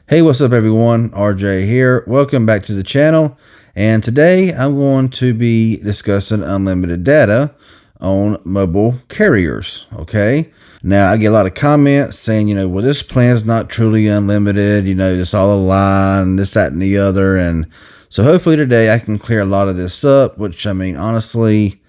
Hey, what's up everyone? RJ here. Welcome back to the channel. And today I'm going to be discussing unlimited data on mobile carriers. Okay. Now I get a lot of comments saying, well, this plan is not truly unlimited. It's all a lie and this, that, and the other. And so hopefully today I can clear a lot of this up, which honestly,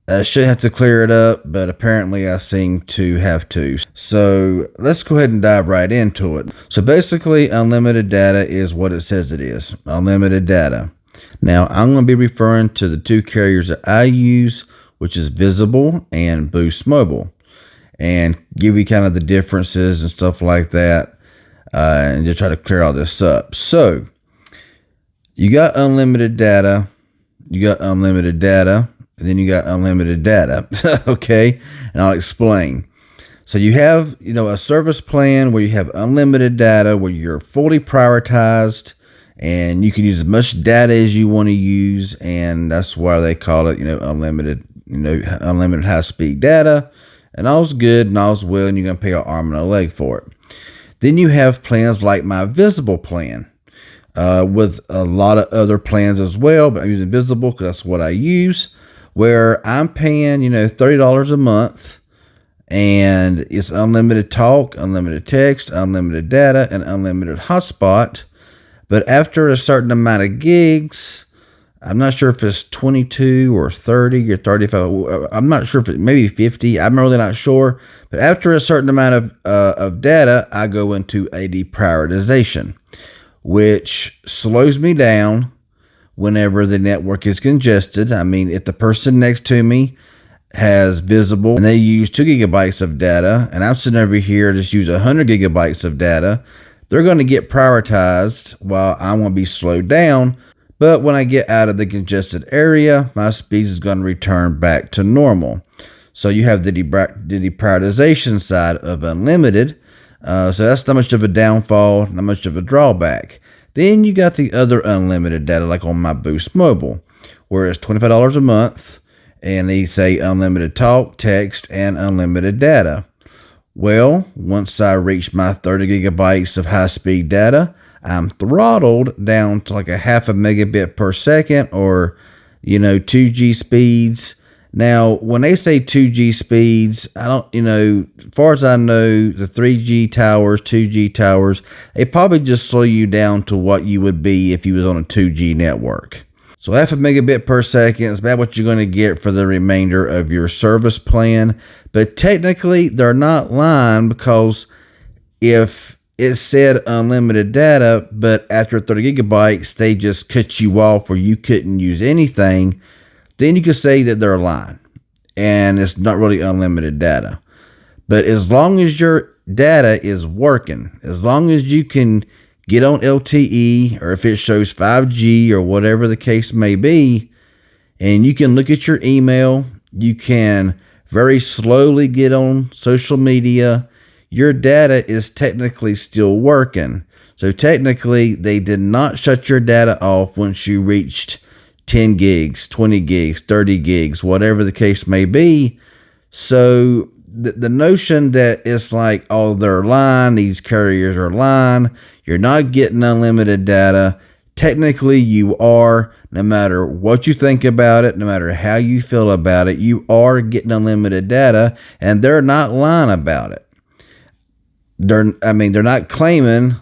I should have to clear it up, but apparently I seem to have to. So let's go ahead and dive right into it. So basically, unlimited data is what it says it is. Unlimited data. Now, I'm going to be referring to the two carriers that I use, which is Visible and Boost Mobile, and give you kind of the differences and stuff like that, and just try to clear all this up. So you got unlimited data. And then you got unlimited data. Okay. And I'll explain. So you have, a service plan where you have unlimited data, where you're fully prioritized and you can use as much data as you want to use. And that's why they call it, unlimited high speed data, and all's good and all's well. And you're going to pay an arm and a leg for it. Then you have plans like my Visible plan, with a lot of other plans as well, but I'm using Visible because that's what I use, where I'm paying, $30 a month, and it's unlimited talk, unlimited text, unlimited data, and unlimited hotspot. But after a certain amount of gigs, I'm not sure if it's 22 or 30 or 35. I'm not sure if it's maybe 50. I'm really not sure. But after a certain amount of data, I go into a deprioritization, which slows me down whenever the network is congested. If the person next to me has Visible and they use 2 gigabytes of data, and I'm sitting over here just use 100 gigabytes of data, they're going to get prioritized while I'm going to be slowed down. But when I get out of the congested area, my speed is going to return back to normal. So you have the deprioritization side of unlimited. So that's not much of a downfall, not much of a drawback. Then you got the other unlimited data, like on my Boost Mobile, where it's $25 a month, and they say unlimited talk, text, and unlimited data. Well, once I reach my 30 gigabytes of high-speed data, I'm throttled down to like a half a megabit per second, or 2G speeds. Now, when they say 2G speeds, I don't, as far as I know, the 3G towers, 2G towers, they probably just slow you down to what you would be if you was on a 2G network. So half a megabit per second is about what you're going to get for the remainder of your service plan. But technically, they're not lying, because if it said unlimited data, but after 30 gigabytes, they just cut you off or you couldn't use anything, then you could say that they're lying and it's not really unlimited data. But as long as your data is working, as long as you can get on LTE, or if it shows 5G or whatever the case may be, and you can look at your email, you can very slowly get on social media, your data is technically still working. So technically, they did not shut your data off once you reached 10 gigs, 20 gigs, 30 gigs, whatever the case may be. So the notion that it's like, oh, they're lying, these carriers are lying, you're not getting unlimited data. Technically, you are. No matter what you think about it, no matter how you feel about it, you are getting unlimited data, and they're not lying about it. They're not claiming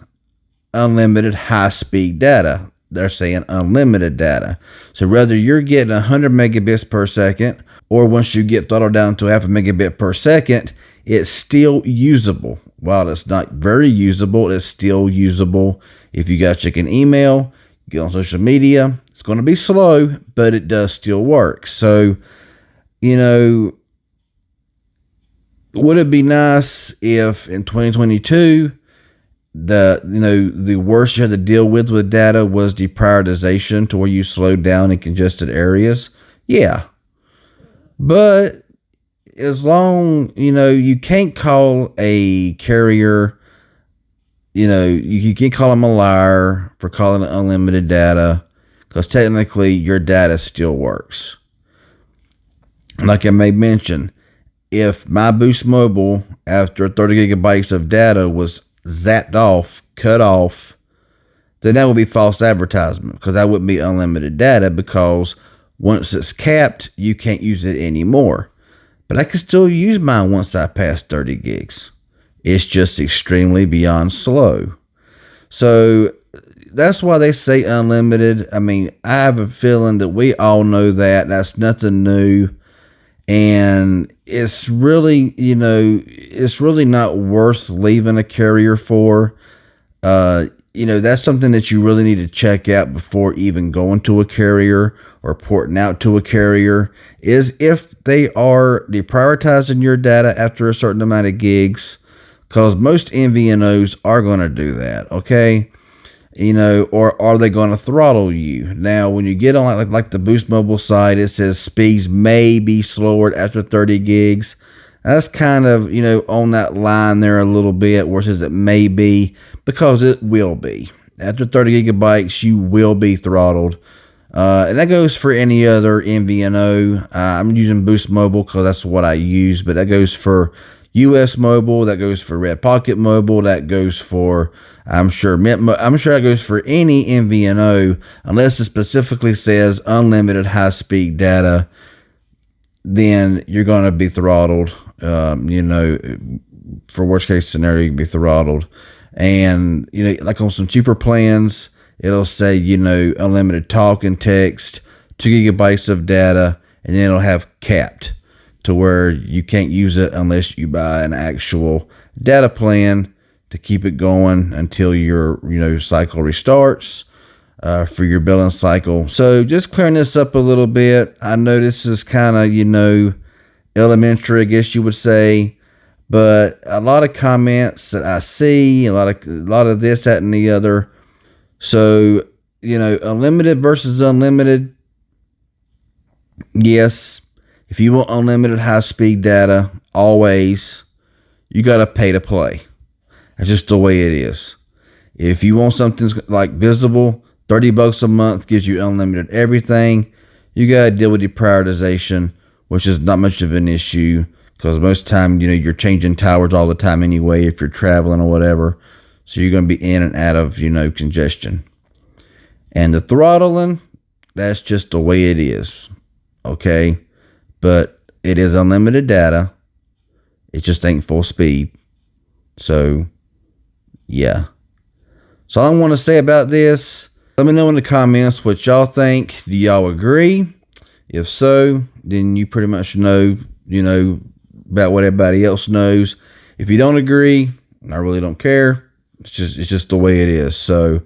unlimited high-speed data. They're saying unlimited data. So whether you're getting 100 megabits per second, or once you get throttled down to half a megabit per second, it's still usable. While it's not very usable, it's still usable. If you got to check an email, get on social media, it's going to be slow, but it does still work. So, would it be nice if in 2022, the worst you had to deal with data was deprioritization, to where you slowed down in congested areas? Yeah. But as long, you can't call a carrier, you can't call them a liar for calling it unlimited data, because technically your data still works. Like I may mention, if my Boost Mobile, after 30 gigabytes of data, was zapped off, cut off, then that would be false advertisement, because that wouldn't be unlimited data, because once it's capped, you can't use it anymore. But I can still use mine once I pass 30 gigs. It's just extremely beyond slow. So that's why they say unlimited. I mean, I have a feeling that we all know that. That's nothing new. And it's really, it's really not worth leaving a carrier for. That's something that you really need to check out before even going to a carrier or porting out to a carrier, is if they are deprioritizing your data after a certain amount of gigs, because most MVNOs are going to do that, okay? Or are they going to throttle you? Now, when you get on like the Boost Mobile site, it says speeds may be slower after 30 gigs. That's kind of, on that line there a little bit, where it says it may be, because it will be. After 30 gigabytes, you will be throttled. And that goes for any other MVNO. I'm using Boost Mobile because that's what I use, but that goes for US Mobile, that goes for Red Pocket Mobile, that goes for, I'm sure that goes for any MVNO, unless it specifically says unlimited high-speed data, then you're going to be throttled. For worst case scenario, you can be throttled. And, like on some cheaper plans, it'll say, unlimited talk and text, 2 gigabytes of data, and then it'll have capped to where you can't use it unless you buy an actual data plan to keep it going until your, cycle restarts for your billing cycle. So just clearing this up a little bit. I know this is kind of, elementary, I guess you would say, but a lot of comments that I see, a lot of this, that, and the other. So, unlimited versus unlimited. Yes, if you want unlimited high-speed data, always, you got to pay to play. That's just the way it is. If you want something like visible, $30 a month gives you unlimited everything. You got to deal with deprioritization, which is not much of an issue, because most of the time, you're changing towers all the time anyway if you're traveling or whatever. So you're going to be in and out of, congestion. And the throttling, that's just the way it is. Okay? But it is unlimited data. It just ain't full speed. So, yeah. So all I want to say about this, let me know in the comments what y'all think. Do y'all agree? If so, then you pretty much know, about what everybody else knows. If you don't agree, I really don't care. It's just the way it is. So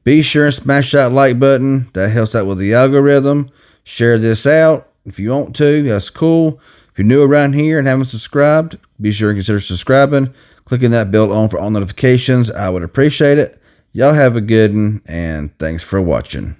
be sure and smash that like button. That helps out with the algorithm. Share this out if you want to. That's cool. If you're new around here and haven't subscribed, be sure and consider subscribing. Clicking that bell on for all notifications. I would appreciate it. Y'all have a good one, and thanks for watching.